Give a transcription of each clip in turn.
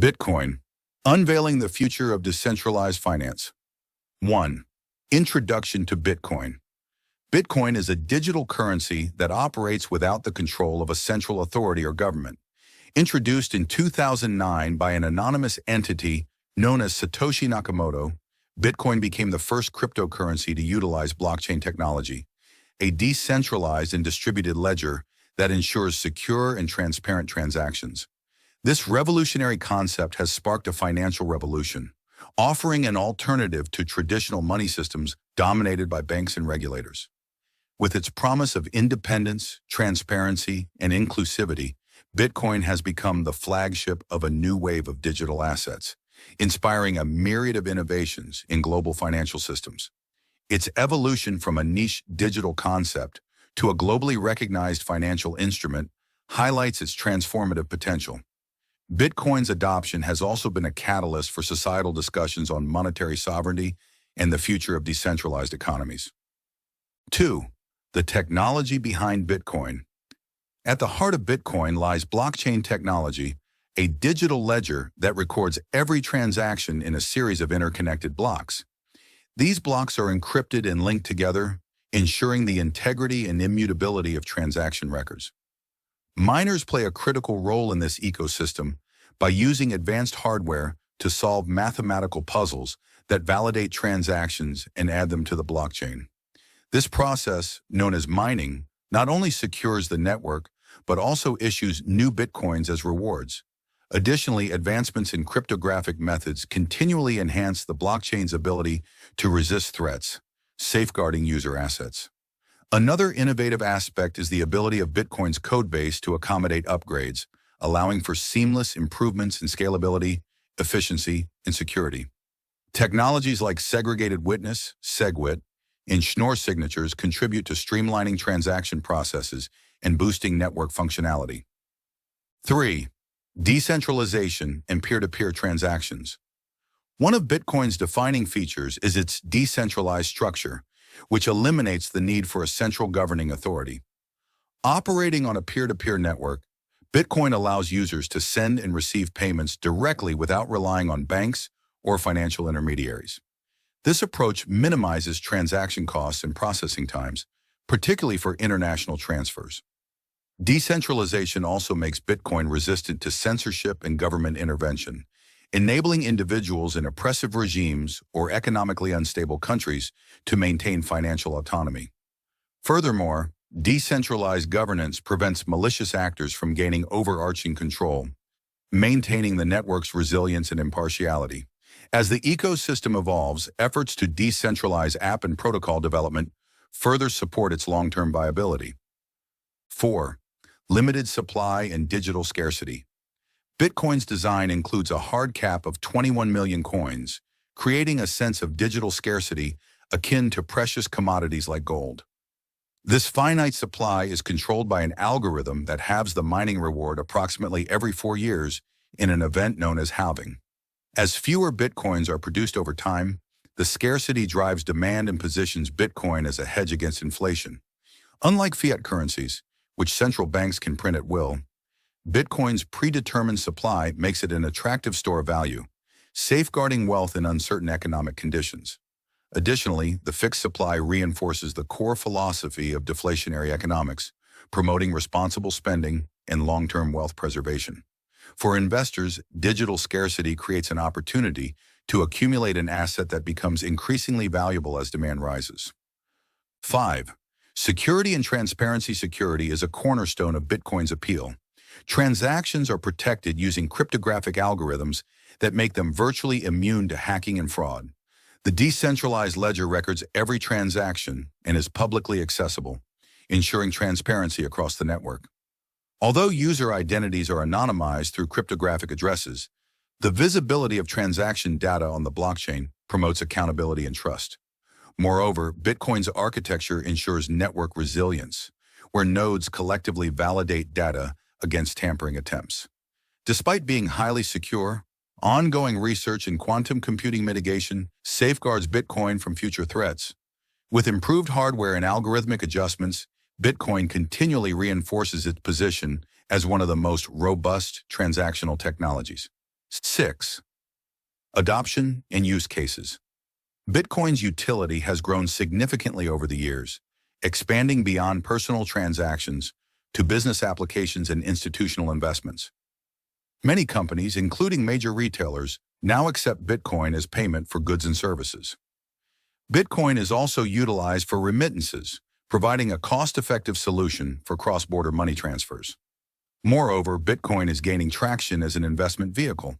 Bitcoin, Unveiling the Future of Decentralized Finance. 1. Introduction to Bitcoin. Bitcoin is a digital currency that operates without the control of a central authority or government. Introduced in 2009 by an anonymous entity known as Satoshi Nakamoto, Bitcoin became the first cryptocurrency to utilize blockchain technology, a decentralized and distributed ledger that ensures secure and transparent transactions. This revolutionary concept has sparked a financial revolution, offering an alternative to traditional money systems dominated by banks and regulators. With its promise of independence, transparency, and inclusivity, Bitcoin has become the flagship of a new wave of digital assets, inspiring a myriad of innovations in global financial systems. Its evolution from a niche digital concept to a globally recognized financial instrument highlights its transformative potential. Bitcoin's adoption has also been a catalyst for societal discussions on monetary sovereignty and the future of decentralized economies. 2. The technology behind Bitcoin. At the heart of Bitcoin lies blockchain technology, a digital ledger that records every transaction in a series of interconnected blocks. These blocks are encrypted and linked together, ensuring the integrity and immutability of transaction records. Miners play a critical role in this ecosystem by using advanced hardware to solve mathematical puzzles that validate transactions and add them to the blockchain. This process, known as mining, not only secures the network, but also issues new Bitcoins as rewards. Additionally, advancements in cryptographic methods continually enhance the blockchain's ability to resist threats, safeguarding user assets. Another innovative aspect is the ability of Bitcoin's codebase to accommodate upgrades, allowing for seamless improvements in scalability, efficiency, and security. Technologies like segregated witness, SegWit, and Schnorr signatures contribute to streamlining transaction processes and boosting network functionality. 3. Decentralization and peer-to-peer transactions. One of Bitcoin's defining features is its decentralized structure, which eliminates the need for a central governing authority. Operating on a peer-to-peer network, Bitcoin allows users to send and receive payments directly without relying on banks or financial intermediaries. This approach minimizes transaction costs and processing times, particularly for international transfers. Decentralization also makes Bitcoin resistant to censorship and government intervention, enabling individuals in oppressive regimes or economically unstable countries to maintain financial autonomy. Furthermore, decentralized governance prevents malicious actors from gaining overarching control, maintaining the network's resilience and impartiality. As the ecosystem evolves, efforts to decentralize app and protocol development further support its long-term viability. 4. Limited supply and digital scarcity. Bitcoin's design includes a hard cap of 21 million coins, creating a sense of digital scarcity akin to precious commodities like gold. This finite supply is controlled by an algorithm that halves the mining reward approximately every 4 years in an event known as halving. As fewer Bitcoins are produced over time, the scarcity drives demand and positions Bitcoin as a hedge against inflation. Unlike fiat currencies, which central banks can print at will, Bitcoin's predetermined supply makes it an attractive store of value, safeguarding wealth in uncertain economic conditions. Additionally, the fixed supply reinforces the core philosophy of deflationary economics, promoting responsible spending and long-term wealth preservation. For investors, digital scarcity creates an opportunity to accumulate an asset that becomes increasingly valuable as demand rises. 5. Security and transparency. Security is a cornerstone of Bitcoin's appeal. Transactions are protected using cryptographic algorithms that make them virtually immune to hacking and fraud. The decentralized ledger records every transaction and is publicly accessible, ensuring transparency across the network. Although user identities are anonymized through cryptographic addresses, the visibility of transaction data on the blockchain promotes accountability and trust. Moreover, Bitcoin's architecture ensures network resilience, where nodes collectively validate data against tampering attempts. Despite being highly secure, ongoing research in quantum computing mitigation safeguards Bitcoin from future threats. With improved hardware and algorithmic adjustments, Bitcoin continually reinforces its position as one of the most robust transactional technologies. 6. Adoption and use cases. Bitcoin's utility has grown significantly over the years, expanding beyond personal transactions to business applications and institutional investments. Many companies, including major retailers, now accept Bitcoin as payment for goods and services. Bitcoin is also utilized for remittances, providing a cost-effective solution for cross-border money transfers. Moreover, Bitcoin is gaining traction as an investment vehicle,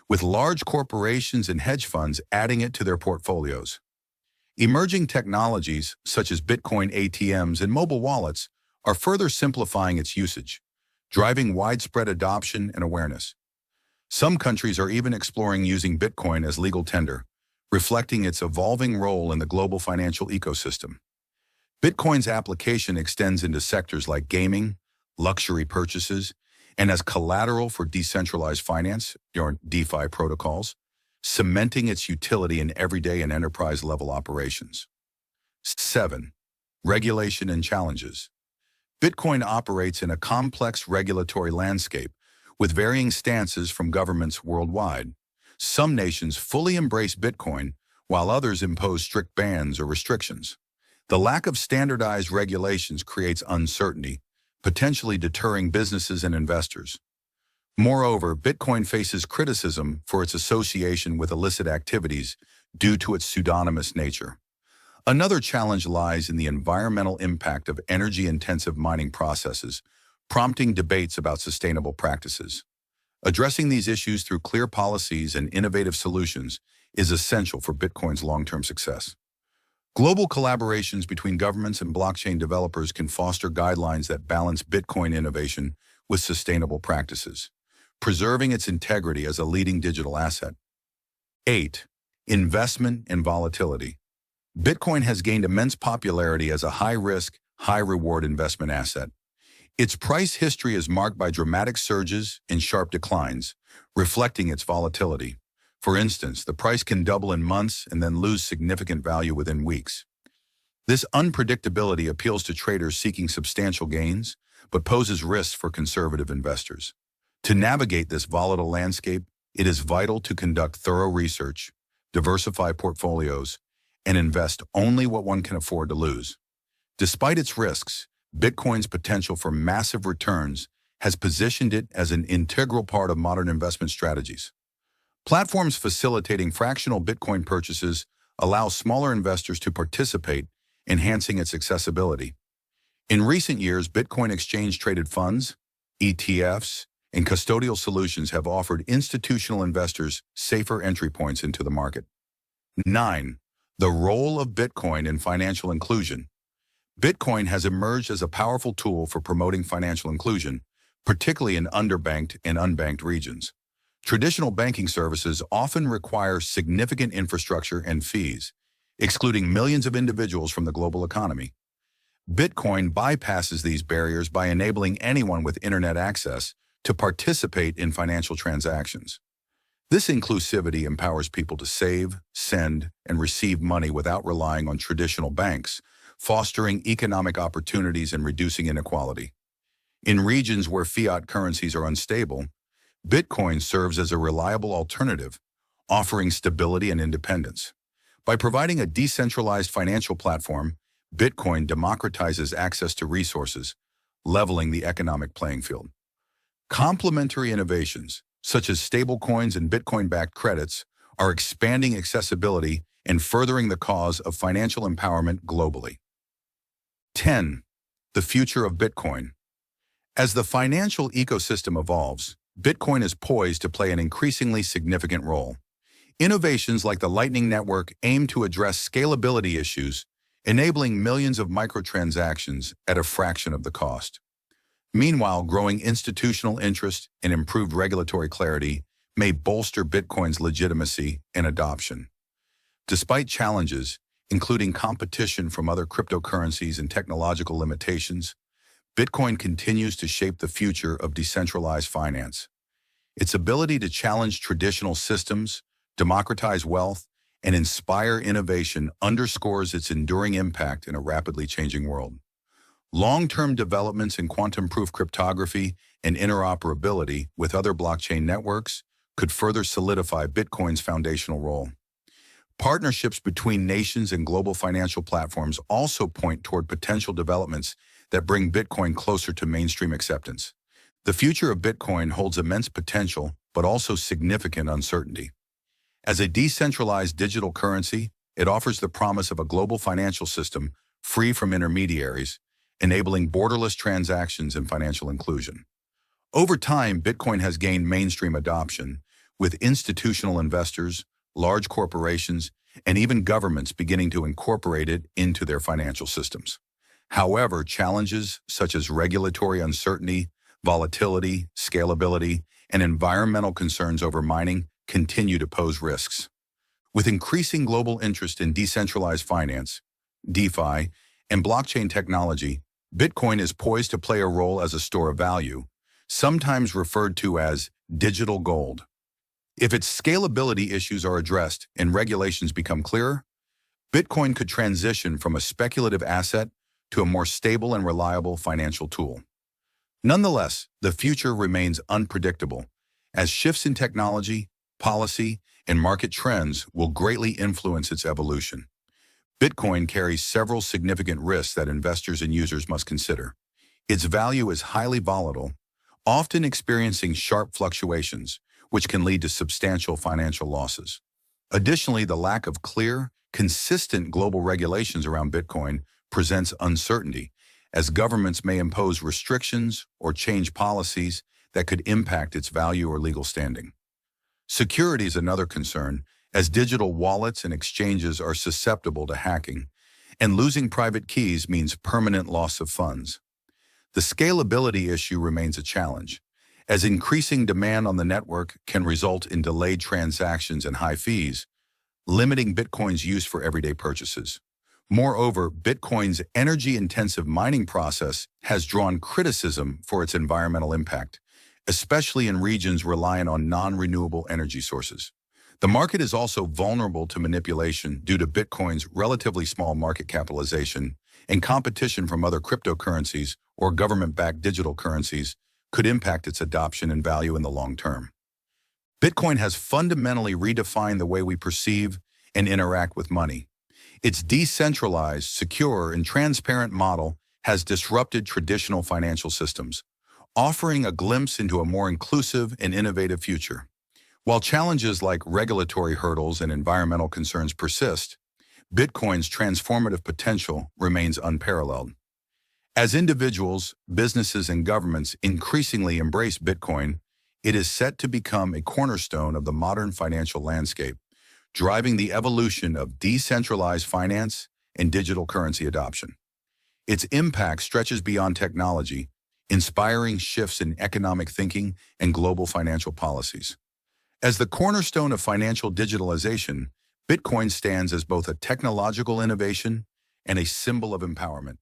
with large corporations and hedge funds adding it to their portfolios. Emerging technologies, such as Bitcoin ATMs and mobile wallets, are further simplifying its usage, driving widespread adoption and awareness. Some countries are even exploring using Bitcoin as legal tender, reflecting its evolving role in the global financial ecosystem. Bitcoin's application extends into sectors like gaming, luxury purchases, and as collateral for decentralized finance, or DeFi protocols, cementing its utility in everyday and enterprise-level operations. 7. Regulation and challenges. Bitcoin operates in a complex regulatory landscape with varying stances from governments worldwide. Some nations fully embrace Bitcoin, while others impose strict bans or restrictions. The lack of standardized regulations creates uncertainty, potentially deterring businesses and investors. Moreover, Bitcoin faces criticism for its association with illicit activities due to its pseudonymous nature. Another challenge lies in the environmental impact of energy-intensive mining processes, prompting debates about sustainable practices. Addressing these issues through clear policies and innovative solutions is essential for Bitcoin's long-term success. Global collaborations between governments and blockchain developers can foster guidelines that balance Bitcoin innovation with sustainable practices, preserving its integrity as a leading digital asset. 8. Investment and volatility. Bitcoin has gained immense popularity as a high-risk, high-reward investment asset. Its price history is marked by dramatic surges and sharp declines, reflecting its volatility. For instance, the price can double in months and then lose significant value within weeks. This unpredictability appeals to traders seeking substantial gains, but poses risks for conservative investors. To navigate this volatile landscape, it is vital to conduct thorough research, diversify portfolios, and invest only what one can afford to lose. Despite its risks, Bitcoin's potential for massive returns has positioned it as an integral part of modern investment strategies. Platforms facilitating fractional Bitcoin purchases allow smaller investors to participate, enhancing its accessibility. In recent years, Bitcoin exchange-traded funds, ETFs, and custodial solutions have offered institutional investors safer entry points into the market. 9. The role of Bitcoin in financial inclusion. Bitcoin has emerged as a powerful tool for promoting financial inclusion, particularly in underbanked and unbanked regions. Traditional banking services often require significant infrastructure and fees, excluding millions of individuals from the global economy. Bitcoin bypasses these barriers by enabling anyone with internet access to participate in financial transactions. This inclusivity empowers people to save, send, and receive money without relying on traditional banks, fostering economic opportunities and reducing inequality. In regions where fiat currencies are unstable, Bitcoin serves as a reliable alternative, offering stability and independence. By providing a decentralized financial platform, Bitcoin democratizes access to resources, leveling the economic playing field. Complementary innovations, such as stablecoins and Bitcoin-backed credits, are expanding accessibility and furthering the cause of financial empowerment globally. 10. The future of Bitcoin. As the financial ecosystem evolves, Bitcoin is poised to play an increasingly significant role. Innovations like the Lightning Network aim to address scalability issues, enabling millions of microtransactions at a fraction of the cost. Meanwhile, growing institutional interest and improved regulatory clarity may bolster Bitcoin's legitimacy and adoption. Despite challenges, including competition from other cryptocurrencies and technological limitations, Bitcoin continues to shape the future of decentralized finance. Its ability to challenge traditional systems, democratize wealth, and inspire innovation underscores its enduring impact in a rapidly changing world. Long-term developments in quantum-proof cryptography and interoperability with other blockchain networks could further solidify Bitcoin's foundational role. Partnerships between nations and global financial platforms also point toward potential developments that bring Bitcoin closer to mainstream acceptance. The future of Bitcoin holds immense potential, but also significant uncertainty. As a decentralized digital currency, it offers the promise of a global financial system free from intermediaries, enabling borderless transactions and financial inclusion. Over time, Bitcoin has gained mainstream adoption, with institutional investors, large corporations, and even governments beginning to incorporate it into their financial systems. However, challenges such as regulatory uncertainty, volatility, scalability, and environmental concerns over mining continue to pose risks. With increasing global interest in decentralized finance, DeFi, and blockchain technology, Bitcoin is poised to play a role as a store of value, sometimes referred to as digital gold. If its scalability issues are addressed and regulations become clearer, Bitcoin could transition from a speculative asset to a more stable and reliable financial tool. Nonetheless, the future remains unpredictable, as shifts in technology, policy, and market trends will greatly influence its evolution. Bitcoin carries several significant risks that investors and users must consider. Its value is highly volatile, often experiencing sharp fluctuations, which can lead to substantial financial losses. Additionally, the lack of clear, consistent global regulations around Bitcoin presents uncertainty, as governments may impose restrictions or change policies that could impact its value or legal standing. Security is another concern, as digital wallets and exchanges are susceptible to hacking, and losing private keys means permanent loss of funds. The scalability issue remains a challenge, as increasing demand on the network can result in delayed transactions and high fees, limiting Bitcoin's use for everyday purchases. Moreover, Bitcoin's energy-intensive mining process has drawn criticism for its environmental impact, especially in regions reliant on non-renewable energy sources. The market is also vulnerable to manipulation due to Bitcoin's relatively small market capitalization, and competition from other cryptocurrencies or government-backed digital currencies could impact its adoption and value in the long term. Bitcoin has fundamentally redefined the way we perceive and interact with money. Its decentralized, secure, and transparent model has disrupted traditional financial systems, offering a glimpse into a more inclusive and innovative future. While challenges like regulatory hurdles and environmental concerns persist, Bitcoin's transformative potential remains unparalleled. As individuals, businesses, and governments increasingly embrace Bitcoin, it is set to become a cornerstone of the modern financial landscape, driving the evolution of decentralized finance and digital currency adoption. Its impact stretches beyond technology, inspiring shifts in economic thinking and global financial policies. As the cornerstone of financial digitalization, Bitcoin stands as both a technological innovation and a symbol of empowerment.